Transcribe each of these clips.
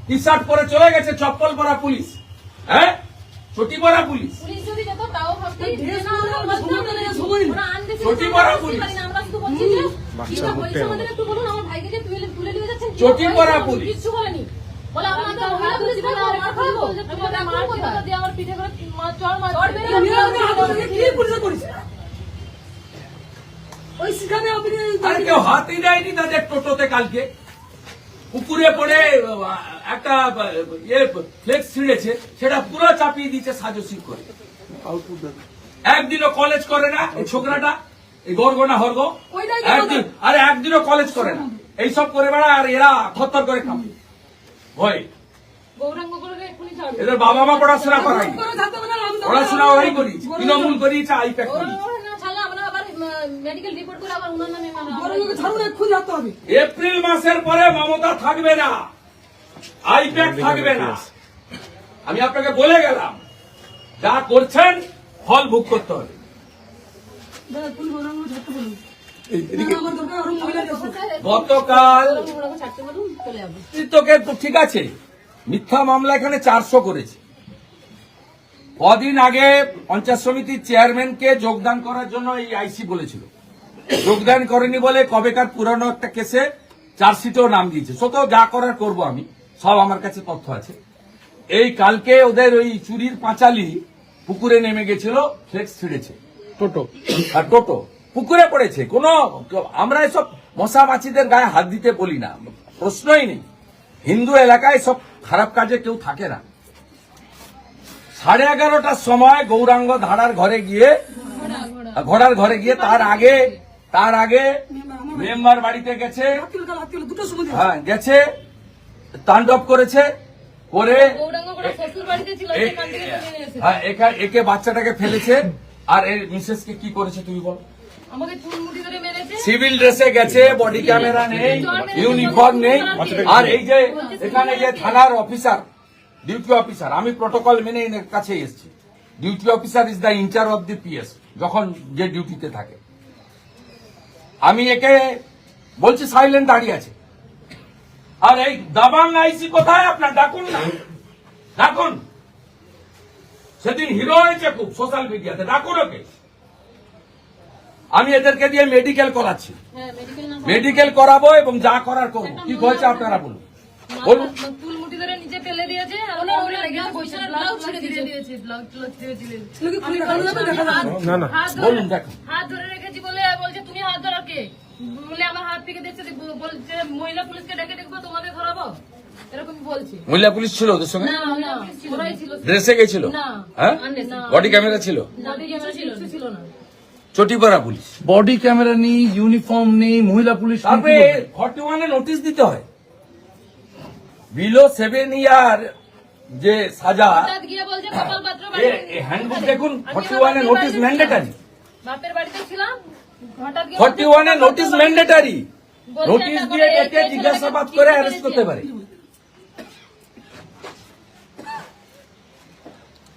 T shirt পরে চলে গেছে, চপ্পল পরা পুলিশ, হ্যাঁ চটি পরা পুলিশ, পুলিশ যদি যেত তাও ভাবতেই ড্রেস যে না, পরে আমরা সময় বলতাম নেই, না, সময় নেই। ওরা আনতে চেয়েছে, চটি আমরা পরা বুঝতে পুলিশ। পারি না, আমরা শুধু বলছি যে বাচ্চার কি না মুখটাই হয়েছে, আমাদের এমন। একটু বলুন, আমার ভাইকে যে তুলে নিয়ে যাচ্ছেন, কি চটি হয়েছে? পরা পুলিশ। কিচ্ছু বলেনি। বলে আপনাদের মহিলা পুলিশ বলে আর মার খাবো, আমি বলে মার কোথা দিয়ে আমার পিঠে করে চড় মেরে কি পুলিশে করেছে? ওই সেখানে আপনি আর কেউ হাতই দেয়নি তাদের টোটোতে কালকে। পুকুরে পড়ে একটা ফ্লেক্স ছিঁড়েছে, সেটা পুরো চাপিয়ে দিয়েছে সাজসিং করে। একদিনও কলেজ করে না এই ছোকরাটা, এই গর্গনা হর্গ, একদিনও কলেজ করে না, এইসব করে বেড়ায়। আর এরা থরথর করে কাঁপে ভয়। গৌরাঙ্গ করে এক্ষুনি ছাড়বে। এদের বাবা মা পড়াশোনা করায়নি, পড়াশোনা ওরাই করিয়েছে, তৃণমূল করিয়েছে, আইপ্যাক করিয়েছে। গৌরাঙ্গ না ছাড়লে আমরা আবার মেডিকেল রিপোর্ট করে আবার উনার নামে গরমকে ছাড়ুন, এক্ষুনি যেতে হবে। এপ্রিল মাসের পরে মমতা থাকবে না, আইপ্যাক থাকবে না। আমি আপনাকে বলে গেলাম, যা করছেন ফল ভোগ করতে হবে। দাদা, পুলিশ গরমকে ছাড়তে বলুন। না, আমার দরকার আরো মহিলা আছে। গতকাল ওনাকে ছাড়তে বলুন, চলে যাবো। তোকে তো ঠিক আছে, মিথ্যা মামলা এখানে 400 করেছে। কদিন আগে পঞ্চায়েত সমিতির চেয়ারম্যানকে যোগদান করার জন্য এই আইসি বলেছিল, যোগদান করেনি বলে কবেকার পুরানো একটা কেসে চার্জশিটেও নাম দিয়েছে। সত যা করার করব আমি, সব আমার কাছে তথ্য আছে। এই কালকে ওদের ওই চুরির পাঁচালি পুকুরে নেমে গেছিল, ফ্লেক্স ছিঁড়েছে, আর টোটো পুকুরে পড়েছে। আমরা এসব মশা মাছিদের গায়ে হাত দিতে বলি না, প্রশ্নই নেই। হিন্দু এলাকায় সব খারাপ কাজে কেউ থাকে না। 11:30টার সময় গৌরাঙ্গ ঘোড়ার ঘরে গিয়ে তার আগে মেম্বার বাড়িতে গেছে, দুটো সময় হ্যাঁ গেছে, তাণ্ডব করেছে, করে গৌরাঙ্গ করে শ্বশুর বাড়িতে ছিল, সেখান থেকে চলে এসেছে। হ্যাঁ একে বাচ্চাটাকে ফেলেছে। আর এর মিসেসকে কি করেছে তুমি বল? আমাকে চুনমুটি ধরে মেরেছে। সিভিল ড্রেসে গেছে, বডি ক্যামেরা নেই, ইউনিফর্ম নেই। আর এই যে এখানে যে থানার অফিসার, ডিউটি অফিসার, আমি প্রটোকল মেনে এর কাছে এসেছি। Duty officer is the in-charge of the PS, যখন যে ডিউটিতে থাকে। আমি একে বলছি সাইলেন্ট দাঁড়িয়ে আছে। আর এই দাবাং আইসি কোথায় আপনার? ডাকুন না, ডাকুন। সেদিন হিরো হয়েছে খুব সোশ্যাল মিডিয়াতে, ডাকুন ওকে। আমি এদেরকে দিয়ে মেডিকেল করাচ্ছি, হ্যাঁ, মেডিকেল না মেডিকেল করাবো এবং যা করার করবো। কি হয়েছে আপনারা বলুন, বলুন। চুলমুটি ধরে নিচে ফেলে দিয়েছে, আর ওনার লেগে বসে ব্লাউজ ছিঁড়ে দিয়েছে, ব্লাউজ ছিঁড়ে দিয়েছে। ছেলেকে খুলে দেখানো যাবে, দেখা যাবে। না না বলুন, দেখুন। হাত ধরে রেখেছি বলে বলছে তুমি হাত ধরো কে? বলে আমার হাত থেকে দেখছে, বলছে মহিলা পুলিশকে ডেকে দেখবো, তোমাদের ধরাবো, এরকম বলছে। মহিলা পুলিশ ছিল ওদের সঙ্গে? না, ওরাই ছিল। ড্রেসে গেছিল? না, হ্যাঁ, না। বডি ক্যামেরা ছিল? বডি ক্যামেরা ছিল না। চটি পরা পুলিশ, বডি ক্যামেরা নেই, ইউনিফর্ম নেই, মহিলা পুলিশ নেই, তারপরে কি করবে? 41-এ নোটিশ দিতে হয়। বিলো 7 ইয়ার যে সাজা, হঠাৎ গিয়ে বলছে কপাল পাত্র বাড়ি। হ্যান্ডবুক দেখুন, 41-এ নোটিশ ম্যান্ডেটারি। বাপের বাড়িতে ছিলাম, হঠাৎ গিয়ে 41-এ নোটিশ ম্যান্ডেটারি। বলছে নোটিশ একটা দিয়ে করে ডেকে এই জিজ্ঞাসাবাদ ছেলেটাকে করে ঠিক অ্যারেস্ট করতে পারে।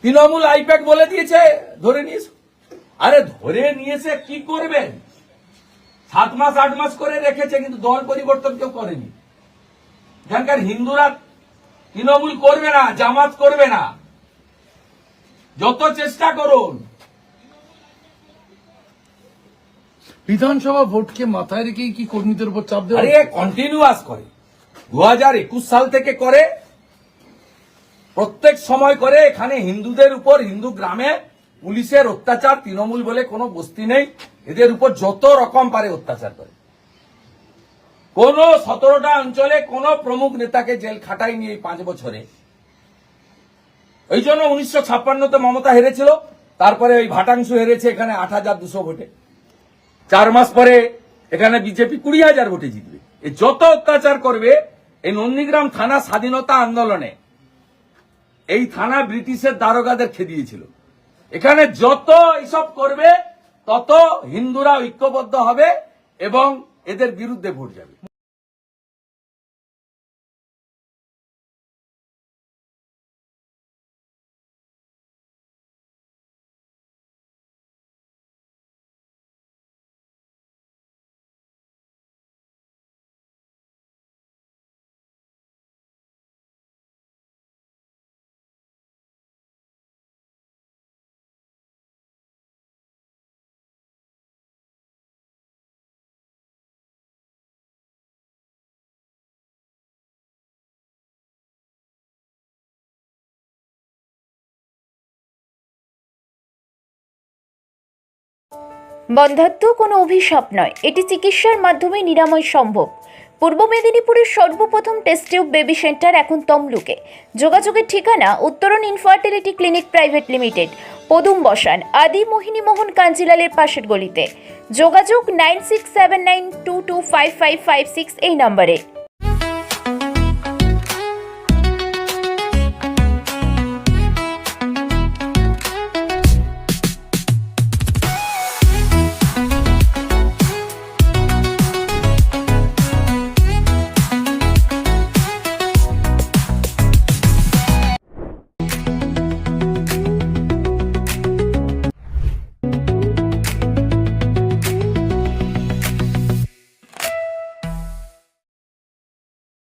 তৃণমূল আইপ্যাক বলে দিয়েছে ধরে নিয়েছে। আরে ধরে নিয়েছে কি করবেন? 7 মাস 8 মাস করে রেখেছে, কিন্তু দল পরিবর্তন কেউ করেনি। এখানকার হিন্দুরা তৃণমূল করবে না, জামাত করবে না, যত চেষ্টা করুন। বিধানসভা ভোটকে মাথায় রেখে কি কর্মীদের উপর চাপ দেওয়া আরে কন্টিনিউয়াস করে, 2021 সাল থেকে করে, প্রত্যেক সময় করে। এখানে হিন্দুদের উপর, হিন্দু গ্রামে পুলিশের অত্যাচার, তৃণমূল বলে কোনো বস্তি নেই, এদের উপর যত রকম পারে অত্যাচার করে। কোন 17টা অঞ্চলে কোন প্রমুখ নেতাকে জেল খাটায়নি এই 5 বছরে। ওই জন্য 1956-তে মমতা হেরেছিল, তারপরে ওই ভাটাংশ হেরেছে এখানে 8,200 ভোটে। 4 মাস পরে এখানে বিজেপি 20,000 ভোটে জিতবে। এই যত অত্যাচার করবে, এই নন্দীগ্রাম থানা স্বাধীনতা আন্দোলনে এই থানা ব্রিটিশের দারোগাদের খেদিয়েছিল। এখানে যত এইসব করবে, তত হিন্দুরা ঐক্যবদ্ধ হবে এবং এদের বিরুদ্ধে ভোট যাবে। বন্ধ্যাত্ব কোনো অভিশাপ নয়, এটি চিকিৎসার মাধ্যমে নিরাময় সম্ভব। পূর্ব মেদিনীপুরের সর্বপ্রথম টেস্ট টিউব বেবি সেন্টার এখন তমলুকে। যোগাযোগের ঠিকানা উত্তরণ ইনফার্টিলিটি ক্লিনিক প্রাইভেট লিমিটেড, পদুম বসান, আদি মোহিনী মোহন কাঞ্জিলালের পাশের গলিতে। যোগাযোগ 9679225556 এই নম্বরে।